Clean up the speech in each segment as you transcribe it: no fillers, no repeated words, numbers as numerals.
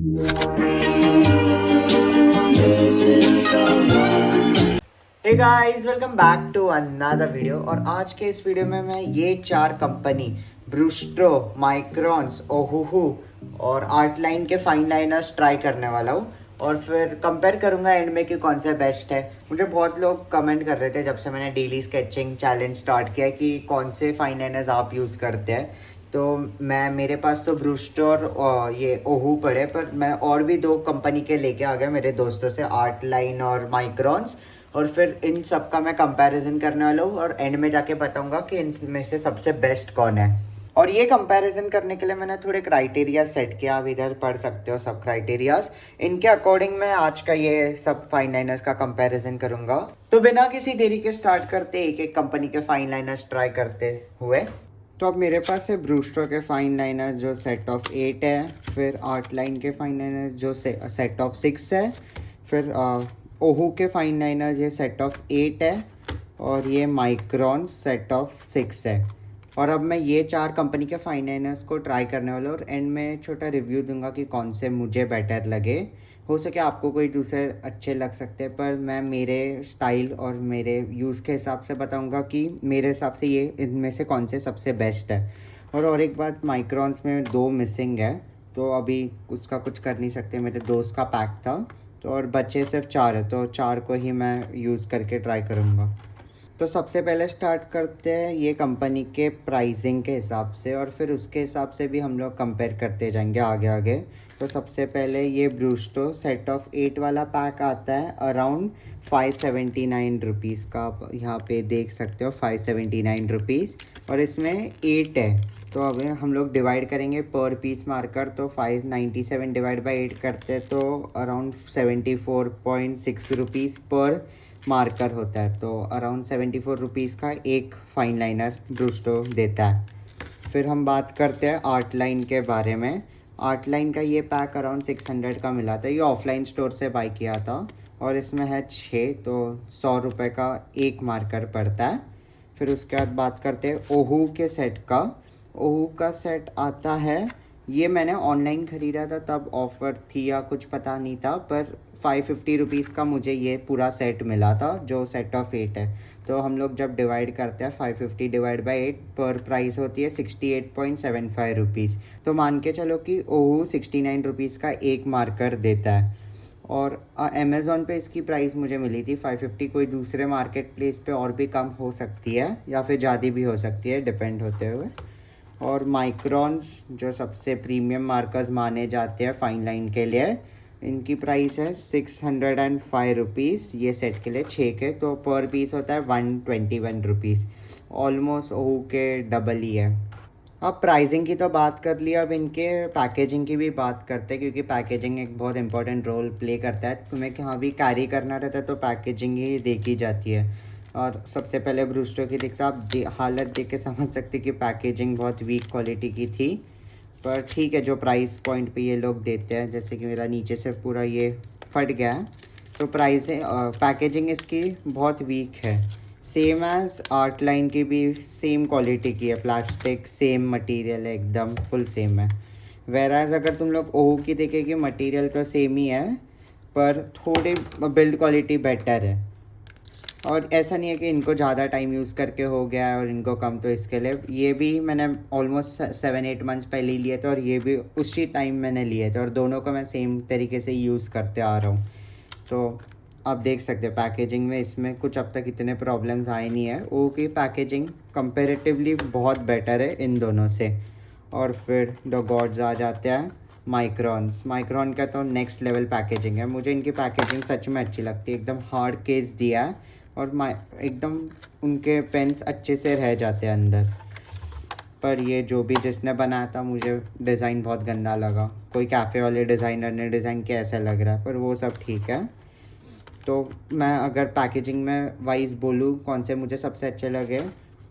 Hey guys, welcome back to another video. और आज के इस वीडियो में मैं ये चार कंपनी ब्रूस्टो, माइक्रॉन्स, ओहूहू और आर्टलाइन के फाइन लाइनर्स ट्राई करने वाला हूँ और फिर कंपेयर करूँगा एंड में कि कौन सा बेस्ट है। मुझे बहुत लोग कमेंट कर रहे थे जब से मैंने डेली स्केचिंग चैलेंज स्टार्ट किया कि कौन से फाइन लाइनर्स आप यूज़ करते हैं। तो मेरे पास तो ब्रूस्टो और ये ओहू पड़े, पर मैं और भी दो कंपनी के लेके आ गया मेरे दोस्तों से, आर्ट लाइन और माइक्रॉन्स। और फिर इन सब का मैं कंपैरिजन करने वाला हूँ और एंड में जाके बताऊंगा कि इनमें से सबसे बेस्ट कौन है। और ये कंपैरिजन करने के लिए मैंने थोड़े क्राइटेरिया सेट किया, आप इधर पढ़ सकते हो सब क्राइटेरियाज। इनके अकॉर्डिंग मैं आज का ये सब फाइन लाइनर्स का कंपैरिजन करूंगा। तो बिना किसी देरी के स्टार्ट करते एक एक कंपनी के फाइन लाइनर्स ट्राई करते हुए। तो अब मेरे पास है ब्रूस्टो के फाइन लाइनर्स जो सेट ऑफ 8 है, फिर आर्ट लाइन के फाइन लाइनर्स जो सेट ऑफ 6 है, फिर ओहू के फाइन लाइनर्स ये सेट ऑफ 8 है, और ये माइक्रॉन सेट ऑफ 6 है। और अब मैं ये चार कंपनी के फाइन लाइनर्स को ट्राई करने वाला हूँ और एंड में छोटा रिव्यू दूंगा कि कौन से मुझे बेटर लगे। हो सके आपको कोई दूसरे अच्छे लग सकते हैं, पर मैं मेरे स्टाइल और मेरे यूज़ के हिसाब से बताऊंगा कि मेरे हिसाब से ये इनमें से कौन से सबसे बेस्ट है। और एक बात, माइक्रॉन्स में 2 मिसिंग है, तो अभी उसका कुछ कर नहीं सकते, मेरे दोस्त का पैक था तो, और बचे सिर्फ 4 है, तो 4 को ही मैं यूज़ करके ट्राई करूँगा। तो सबसे पहले स्टार्ट करते हैं ये कंपनी के प्राइसिंग के हिसाब से, और फिर उसके हिसाब से भी हम लोग कंपेयर करते जाएंगे आगे आगे। तो सबसे पहले ये ब्रूस्टो सेट ऑफ 8 वाला पैक आता है अराउंड 579 रुपीज़ का, आप यहाँ पे देख सकते हो 579 रुपीज़, और इसमें 8 है। तो अब हम लोग डिवाइड करेंगे पर पीस मार्कर, तो 597 डिवाइड बाई 8 करते हैं तो अराउंड 74.6 रुपीज़ पर मार्कर होता है। तो अराउंड 74 रुपीज़ का एक फाइन लाइनर ब्रूस्टो देता है। फिर हम बात करते हैं आर्ट लाइन के बारे में। आर्ट लाइन का ये पैक अराउंड 600 का मिला था, ये ऑफलाइन स्टोर से बाई किया था, और इसमें है 6, तो 100 रुपये का एक मार्कर पड़ता है। फिर उसके बाद बात करते हैं ओहू के सेट का। ओहू का सेट आता है, ये मैंने ऑनलाइन ख़रीदा था, तब ऑफ़र थी या कुछ पता नहीं था, पर 550 रुपीज़ का मुझे ये पूरा सेट मिला था जो सेट ऑफ 8 है। तो हम लोग जब डिवाइड करते हैं 550 डिवाइड बाई 8 पर प्राइस होती है 68.75 रुपीज़। तो मान के चलो कि ओहू 69 रुपीज़ का एक मार्कर देता है। और अमेज़ॉन पे इसकी प्राइस मुझे मिली थी 550, कोई दूसरे मार्केट प्लेस पे और भी कम हो सकती है या फिर ज़्यादा भी हो सकती है, डिपेंड होते हुए। और माइक्रॉन्स जो सबसे प्रीमियम मार्कर्स माने जाते हैं फाइन लाइन के लिए, इनकी प्राइस है 605 रुपीज़ ये सेट के लिए 6 के, तो पर पीस होता है 121 रुपीज़, ऑलमोस्ट ओहू के डबल ही है। अब प्राइसिंग की तो बात कर लिया, अब इनके पैकेजिंग की भी बात करते हैं, क्योंकि पैकेजिंग एक बहुत इंपॉर्टेंट रोल प्ले करता है। तुम्हें कहाँ भी कैरी करना रहता है तो पैकेजिंग ही देखी जाती है। और सबसे पहले ब्रूस्टो की दिखता, आप हालत देख के समझ सकते कि पैकेजिंग बहुत वीक क्वालिटी की थी, पर ठीक है जो प्राइस पॉइंट पे ये लोग देते हैं, जैसे कि मेरा नीचे से पूरा ये फट गया है, तो प्राइस पैकेजिंग इसकी बहुत वीक है। सेम एज आर्ट लाइन की भी सेम क्वालिटी की है, प्लास्टिक सेम मटेरियल है, एकदम फुल सेम है। वेराज अगर तुम लोग ओहू की देखेंगे, मटेरियल तो सेम ही है, पर थोड़ी बिल्ड क्वालिटी बेटर है। और ऐसा नहीं है कि इनको ज़्यादा टाइम यूज़ करके हो गया है और इनको कम, तो इसके लिए ये भी मैंने ऑलमोस्ट 7-8 मंथ्स पहले ही लिए थे, और ये भी उसी टाइम मैंने लिए थे, और दोनों को मैं सेम तरीके से यूज़ करते आ रहा हूँ। तो आप देख सकते हैं पैकेजिंग में इसमें कुछ अब तक इतने प्रॉब्लम्स आए नहीं है। वो की पैकेजिंग कंपेरेटिवली बहुत बेटर है इन दोनों से। और फिर द गॉड्स आ जाते हैं माइक्रॉन का तो नेक्स्ट लेवल पैकेजिंग है, मुझे इनकी पैकेजिंग सच में अच्छी लगती है, एकदम हार्ड केस दिया है, और एकदम उनके पेन्स अच्छे से रह जाते हैं अंदर। पर ये जो भी जिसने बनाया था, मुझे डिज़ाइन बहुत गंदा लगा, कोई कैफ़े वाले डिज़ाइनर ने डिज़ाइन किया ऐसा लग रहा है, पर वो सब ठीक है। तो मैं अगर पैकेजिंग में वाइज बोलूँ कौन से मुझे सबसे अच्छे लगे,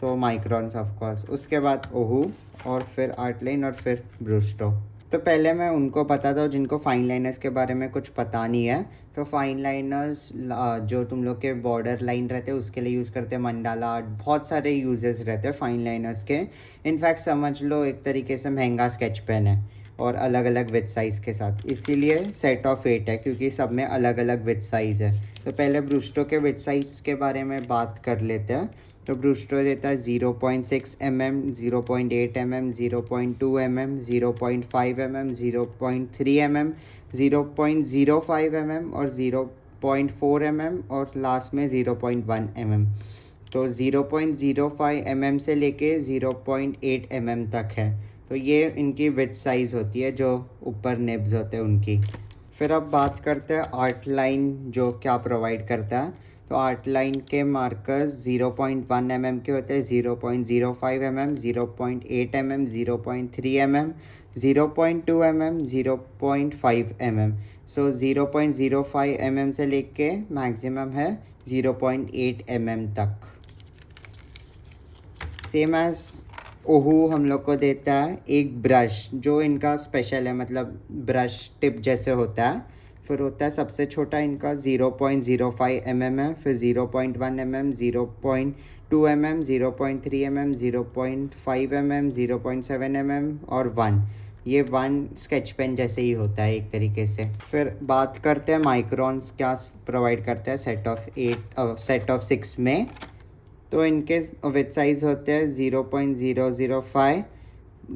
तो माइक्रॉन्स ऑफ कोर्स, उसके बाद ओहू, और फिर आर्ट लाइन, और फिर ब्रूस्टो। तो पहले मैं उनको पता था जिनको फाइन लाइनर्स के बारे में कुछ पता नहीं है। तो फाइन लाइनर्स जो तुम लोग के बॉर्डर लाइन रहते हैं उसके लिए यूज़ करते हैं, मंडाला आर्ट, बहुत सारे यूजेस रहते हैं फाइन लाइनर्स के। इनफैक्ट समझ लो एक तरीके से महंगा स्केच पेन है, और अलग अलग विथ साइज़ के साथ, इसीलिए सेट ऑफ 8 है क्योंकि सब में अलग अलग विथ साइज़ है। तो पहले ब्रूस्टो के विथ साइज़ के बारे में बात कर लेते हैं। तो ब्रूस्टो देता है 0.6 mm, 0.8 mm, 0.2 mm, 0.5 mm, 0.3 mm, 0.05 mm और 0.4 mm और लास्ट में 0.1 mm। तो 0.05 mm से लेके 0.8 mm तक है। तो ये इनकी विथ साइज़ होती है जो ऊपर निब्स होते हैं उनकी। फिर अब बात करते हैं आर्ट लाइन जो क्या प्रोवाइड करता है। तो आर्ट लाइन के मार्कर्स 0.1 mm के होते हैं, 0.05 mm, 0.8 mm, 0.3 mm, 0.2 mm, 0.5 mm। सो 0.05 mm से लेके मैक्सिमम है 0.8 mm तक। सेम एज ओहू हम लोग को देता है एक ब्रश जो इनका स्पेशल है, मतलब ब्रश टिप जैसे होता है। फिर होता है सबसे छोटा इनका 0.05 mm है, फिर 0.1 mm, 0.2 mm, 0.3 mm, 0.5 mm, 0.7 mm और 1। ये 1 स्केच पेन जैसे ही होता है एक तरीके से। फिर बात करते हैं माइक्रोन्स क्या प्रोवाइड करता है सेट ऑफ 6 में। तो इनके विथ साइज़ होते हैं 0.005,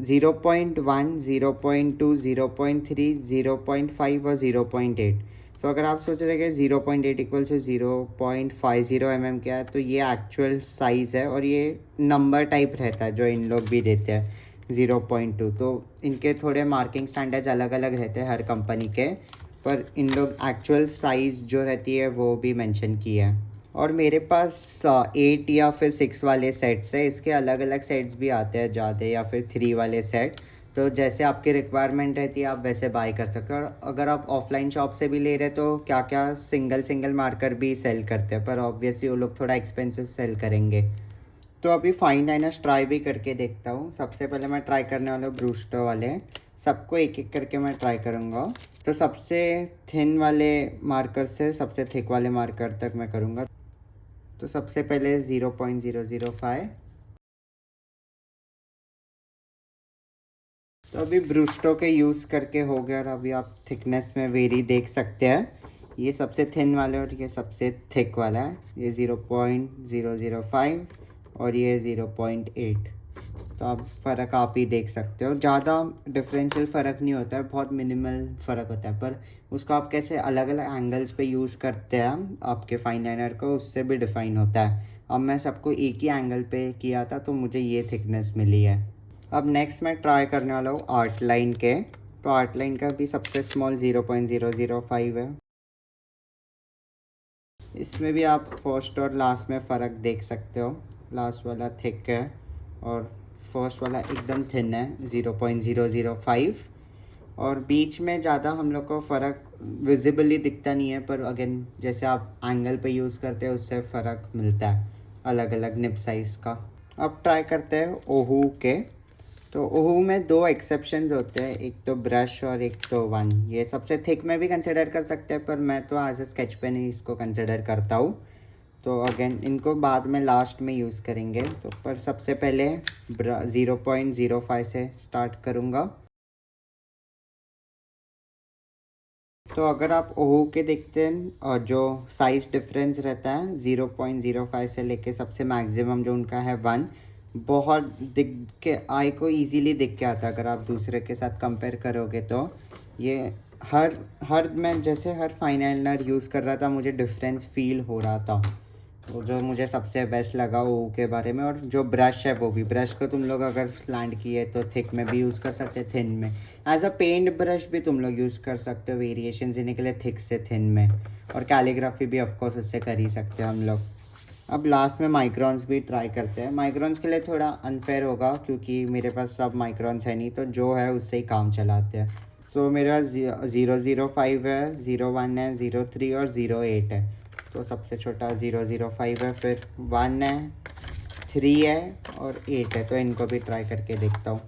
0.1, 0.2, 0.3, 0.5 और 0.8। तो अगर आप सोच रहे कि 0.8 इक्वल टू 0.50 mm क्या है, तो ये एक्चुअल साइज़ है और ये नंबर टाइप रहता है जो इन लोग भी देते हैं 0.2। तो इनके थोड़े मार्किंग स्टैंडर्ड्स अलग अलग रहते हैं हर कंपनी के, पर इन लोग एक्चुअल साइज़ जो रहती है वो भी मेंशन किया है। और मेरे पास 8 या फिर 6 वाले सेट्स है, इसके अलग अलग सेट्स भी आते हैं ज़्यादा, या फिर 3 वाले सेट। तो जैसे आपकी रिक्वायरमेंट रहती है आप वैसे बाय कर सकते हो। और अगर आप ऑफलाइन शॉप से भी ले रहे तो क्या क्या सिंगल मार्कर भी सेल करते हैं, पर ऑब्वियसली वो लोग थोड़ा एक्सपेंसिव सेल करेंगे। तो अभी फाइन लाइनर्स ट्राई भी करके देखता हूँ। सबसे पहले मैं ट्राई करने वाला हूँ ब्रूस्टो वाले, सबको एक एक करके मैं ट्राई करूँगा। तो सबसे थिन वाले मार्कर से सबसे थिक वाले मार्कर तक मैं करूँगा। तो सबसे पहले 0.005। तो अभी ब्रूस्टो के यूज़ करके हो गया और अभी आप थिकनेस में वेरी देख सकते हैं। ये सबसे थिन वाला और ये सबसे थिक वाला है। ये 0.005 और ये 0.8। तो आप फ़र्क आप ही देख सकते हो। ज़्यादा डिफरेंशियल फ़र्क नहीं होता है, बहुत मिनिमल फ़र्क होता है, पर उसको आप कैसे अलग अलग एंगल्स पे यूज़ करते हैं आपके फाइन लाइनर को, उससे भी डिफ़ाइन होता है। अब मैं सबको एक ही एंगल पे किया था तो मुझे ये थिकनेस मिली है। अब नेक्स्ट मैं ट्राई करने वाला हूँ आर्ट लाइन के। तो आर्ट लाइन का भी सबसे स्मॉल 0.005 है। इसमें भी आप फर्स्ट और लास्ट में फ़र्क देख सकते हो। लास्ट वाला थिक है और फर्स्ट वाला एकदम थिन है 0.005। और बीच में ज़्यादा हम लोग को फ़र्क विजिबली दिखता नहीं है, पर अगेन जैसे आप एंगल पे यूज़ करते हैं उससे फ़र्क मिलता है अलग अलग निब साइज़ का। अब ट्राई करते हैं ओहू के। तो ओहू में 2 एक्सेप्शंस होते हैं, एक तो ब्रश और एक तो 1। ये सबसे थिक में भी कंसिडर कर सकते हैं, पर मैं तो एज ए स्केच पेन ही इसको कंसिडर करता हूँ। तो अगेन इनको बाद में लास्ट में यूज़ करेंगे। तो पर सबसे पहले 0.05 से स्टार्ट करूँगा। तो अगर आप ओहू के देखते हैं और जो साइज़ डिफरेंस रहता है 0.05 से लेके सबसे मैक्सिमम जो उनका है 1, बहुत दिख के आई को इजीली दिख के आता है। अगर आप दूसरे के साथ कंपेयर करोगे तो ये हर मैं जैसे हर फाइन लाइनर यूज़ कर रहा था मुझे डिफरेंस फील हो रहा था। तो जो मुझे सबसे बेस्ट लगा वो के बारे में। और जो ब्रश है वो भी, ब्रश को तुम लोग अगर स्लैंड किए तो थिक में भी यूज़ कर सकते हैं, थिन में। एज अ पेंट ब्रश भी तुम लोग यूज़ कर सकते हो वेरिएशन देने के लिए, थिक से थिन में। और कैलीग्राफी भी ऑफकोर्स उससे कर ही सकते हो हम लोग। अब लास्ट में माइक्रोन्स भी ट्राई करते हैं। माइक्रोन्स के लिए थोड़ा अनफेयर होगा क्योंकि मेरे पास सब माइक्रोन्स है नहीं, तो जो है उससे ही काम चलाते हैं। सो मेरा 0.005 है, 0.1 है, 0.3 और 0.8 है। तो सबसे छोटा 0.005 है, फिर 1 है, 3 है और 8 है। तो इनको भी ट्राई करके देखता हूँ।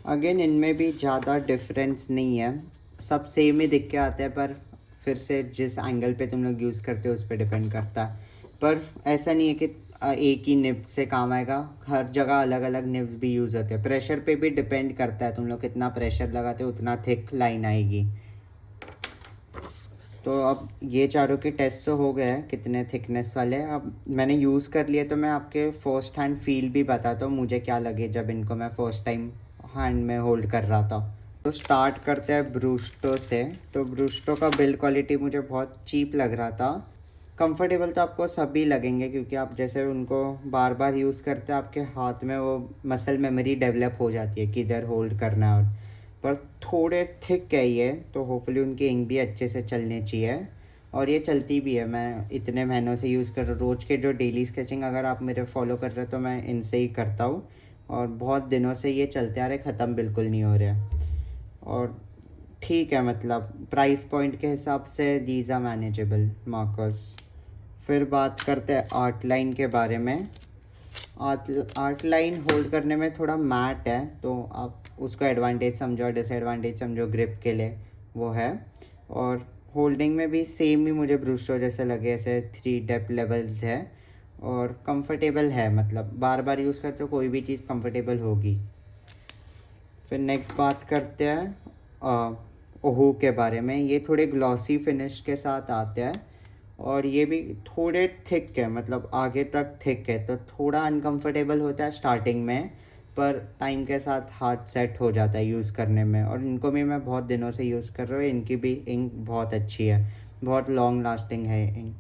अगेन इनमें भी ज़्यादा डिफरेंस नहीं है, सब सेम ही दिख के आते हैं, पर फिर से जिस एंगल पे तुम लोग यूज़ करते हो उस पर डिपेंड करता है। पर ऐसा नहीं है कि एक ही निब से काम आएगा, हर जगह अलग अलग निब्स भी यूज़ होते हैं। प्रेशर पे भी डिपेंड करता है, तुम लोग कितना प्रेशर लगाते हो उतना थिक लाइन आएगी। तो अब ये चारों के टेस्ट तो हो गए हैं कितने थिकनेस वाले हैं, अब मैंने यूज़ कर लिए तो मैं आपके फर्स्ट हैंड फील भी बताता हूँ मुझे क्या लगे जब इनको मैं फ़र्स्ट टाइम हैंड में होल्ड कर रहा था। तो स्टार्ट करते हैं ब्रूस्टो से। तो ब्रूस्टो का बिल्ड क्वालिटी मुझे बहुत चीप लग रहा था। कंफर्टेबल तो आपको सभी लगेंगे क्योंकि आप जैसे उनको बार बार यूज़ करते हैं आपके हाथ में वो मसल मेमोरी डेवलप हो जाती है कि इधर होल्ड करना है। और पर थोड़े थिक है ये, तो होपफुली उनकी इंक भी अच्छे से चलनी चाहिए और ये चलती भी है। मैं इतने महीनों से यूज़ कर रहा हूँ, रोज़ के जो डेली स्केचिंग अगर आप मेरे फॉलो कर रहे हो तो मैं इनसे ही करता हूँ और बहुत दिनों से ये चलते आ रहे, ख़त्म बिल्कुल नहीं हो रहे। और ठीक है, मतलब प्राइस पॉइंट के हिसाब से दीज आर मैनेजेबल मार्कर्स। फिर बात करते हैं आर्ट लाइन के बारे में। आर्ट लाइन होल्ड करने में थोड़ा मैट है, तो आप उसको एडवांटेज समझो, डिसएडवांटेज समझो ग्रिप के लिए वो है। और होल्डिंग में भी सेम ही मुझे ब्रूस्टो जैसे लगे, ऐसे 3 डेप्थ लेवल्स है और कंफर्टेबल है, मतलब बार बार यूज़ करते हो कोई भी चीज़ कंफर्टेबल होगी। फिर नेक्स्ट बात करते हैं ओहू के बारे में। ये थोड़े ग्लॉसी फिनिश के साथ आते हैं और ये भी थोड़े थिक है, मतलब आगे तक थिक है, तो थोड़ा अनकंफर्टेबल होता है स्टार्टिंग में, पर टाइम के साथ हाथ सेट हो जाता है यूज़ करने में। और इनको भी मैं बहुत दिनों से यूज़ कर रहा हूँ, इनकी भी इंक बहुत अच्छी है, बहुत लॉन्ग लास्टिंग है इंक।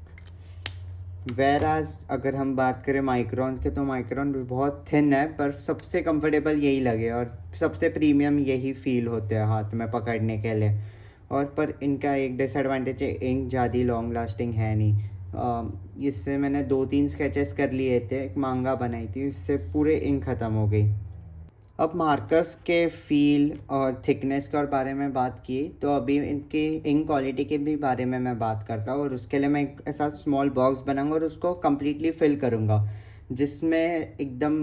वेराज अगर हम बात करें माइक्रोन के, तो माइक्रोन भी बहुत थिन है पर सबसे कंफर्टेबल यही लगे और सबसे प्रीमियम यही फील होते हैं हाथ में पकड़ने के लिए। और पर इनका एक डिसएडवांटेज है, इंक ज़्यादा लॉन्ग लास्टिंग है नहीं। इससे मैंने 2-3 स्केचेस कर लिए थे, एक मांगा बनाई थी, इससे पूरे इंक ख़त्म हो गई। अब मार्कर्स के फील और थिकनेस के और बारे में बात की, तो अभी इनकी इंक क्वालिटी के भी बारे में मैं बात करता हूँ। और उसके लिए मैं एक ऐसा स्मॉल बॉक्स बनाऊंगा और उसको कम्प्लीटली फिल करूँगा जिसमें एकदम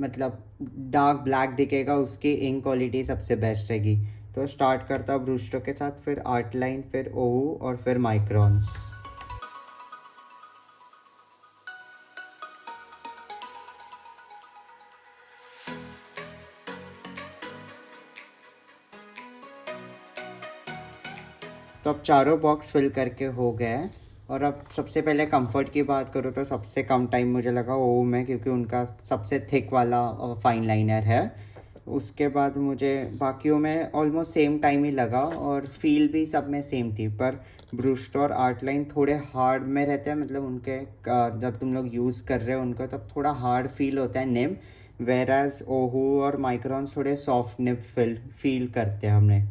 मतलब डार्क ब्लैक दिखेगा, उसकी इंक क्वालिटी सबसे बेस्ट रहेगी। तो स्टार्ट करता हूँ ब्रूस्टो के साथ, फिर आर्ट लाइन, फिर ओहू और फिर माइक्रॉन्स। तो अब चारों बॉक्स फिल करके हो गए। और अब सबसे पहले कंफर्ट की बात करूँ तो सबसे कम टाइम मुझे लगा ओहू में, क्योंकि उनका सबसे थिक वाला फाइन लाइनर है। उसके बाद मुझे बाकियों में ऑलमोस्ट सेम टाइम ही लगा और फील भी सब में सेम थी। पर ब्रूस्टो और आर्ट लाइन थोड़े हार्ड में रहते हैं, मतलब उनके जब तुम लोग यूज़ कर रहे हो उनको तब थोड़ा हार्ड फील होता है निब। वेराज ओहू और माइक्रॉन्स थोड़े सॉफ्ट निब फील करते हैं हमने।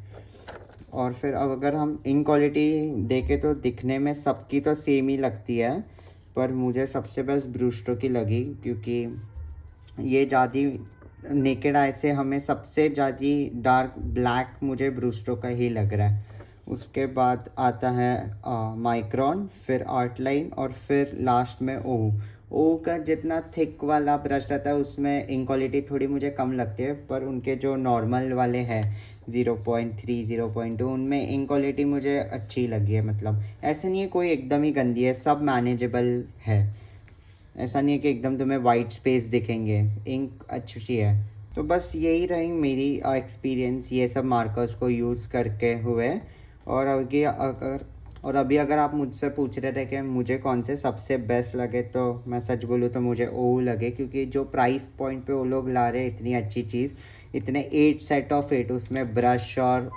और फिर अब अगर हम इंक क्वालिटी देखें तो दिखने में सबकी तो सेम ही लगती है, पर मुझे सबसे बेस्ट ब्रूस्टो की लगी, क्योंकि ये ज़्यादा नेकेड आई से हमें सबसे ज़्यादा डार्क ब्लैक मुझे ब्रूस्टो का ही लग रहा है। उसके बाद आता है माइक्रॉन, फिर आर्ट लाइन और फिर लास्ट में ओहू। ओहू का जितना थिक वाला ब्रश रहता है उसमें इंक क्वालिटी थोड़ी मुझे कम लगती है, पर उनके जो नॉर्मल वाले हैं 0.3 0.2 उनमें इंक क्वालिटी मुझे अच्छी लगी है। मतलब ऐसा नहीं है कोई एकदम ही गंदी है, सब मैनेजेबल है। ऐसा नहीं है कि एकदम तुम्हें वाइट स्पेस दिखेंगे, इंक अच्छी है। तो बस यही रही मेरी एक्सपीरियंस ये सब मार्कर्स को यूज़ करके हुए। और अभी अगर आप मुझसे पूछ रहे थे कि मुझे कौन से सबसे बेस्ट लगे, तो मैं सच बोलूँ तो मुझे ओहू लगे, क्योंकि जो प्राइस पॉइंट पे वो लोग ला रहे हैं इतनी अच्छी चीज़, इतने 8 सेट ऑफ 8 उसमें ब्रश और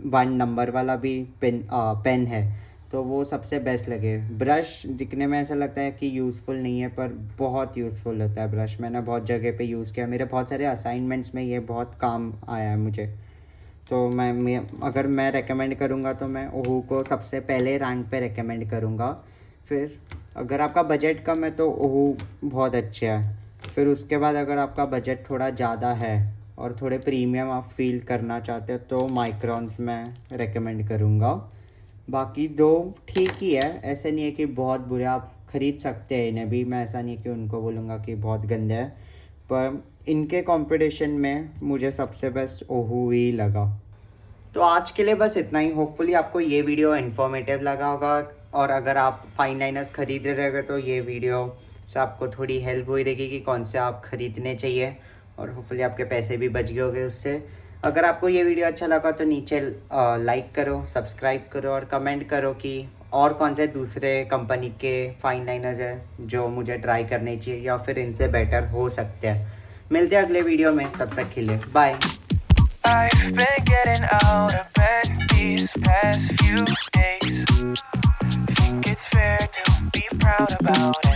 1 नंबर वाला भी पेन है, तो वो सबसे बेस्ट लगे। ब्रश दिखने में ऐसा लगता है कि यूज़फुल नहीं है, पर बहुत यूज़फुल होता है ब्रश। मैंने बहुत जगह पे यूज़ किया, मेरे बहुत सारे असाइनमेंट्स में ये बहुत काम आया है मुझे। तो मैं अगर मैं रेकमेंड करूँगा तो मैं ओहू को सबसे पहले रैंक पे रेकमेंड करूँगा। फिर अगर आपका बजट कम है तो ओहू बहुत अच्छा है। फिर उसके बाद अगर आपका बजट थोड़ा ज़्यादा है और थोड़े प्रीमियम आप फील करना चाहते हो तो माइक्रॉन्स मैं रेकमेंड करूँगा। बाकी दो ठीक ही है, ऐसे नहीं है कि बहुत बुरे, आप ख़रीद सकते हैं इन्हें भी, मैं ऐसा नहीं कि उनको बोलूँगा कि बहुत गंदे है, पर इनके कंपटीशन में मुझे सबसे बेस्ट ओहू ही लगा। तो आज के लिए बस इतना ही। होपफुली आपको ये वीडियो इन्फॉर्मेटिव लगा होगा, और अगर आप फाइन लाइनर्स खरीद रहे हो तो ये वीडियो सो आपको थोड़ी हेल्प हुई रहेगी कि कौन से आप ख़रीदने चाहिए और होपफुली आपके पैसे भी बच गए होंगे उससे। अगर आपको ये वीडियो अच्छा लगा तो नीचे लाइक करो, सब्सक्राइब करो और कमेंट करो कि और कौन से दूसरे कंपनी के फाइन लाइनर्स हैं जो मुझे ट्राई करने चाहिए या फिर इनसे बेटर हो सकते हैं। मिलते हैं अगले वीडियो में, तब तक के लिए bye. I've been getting out of bed these past few days. Think it's fair to be proud about it.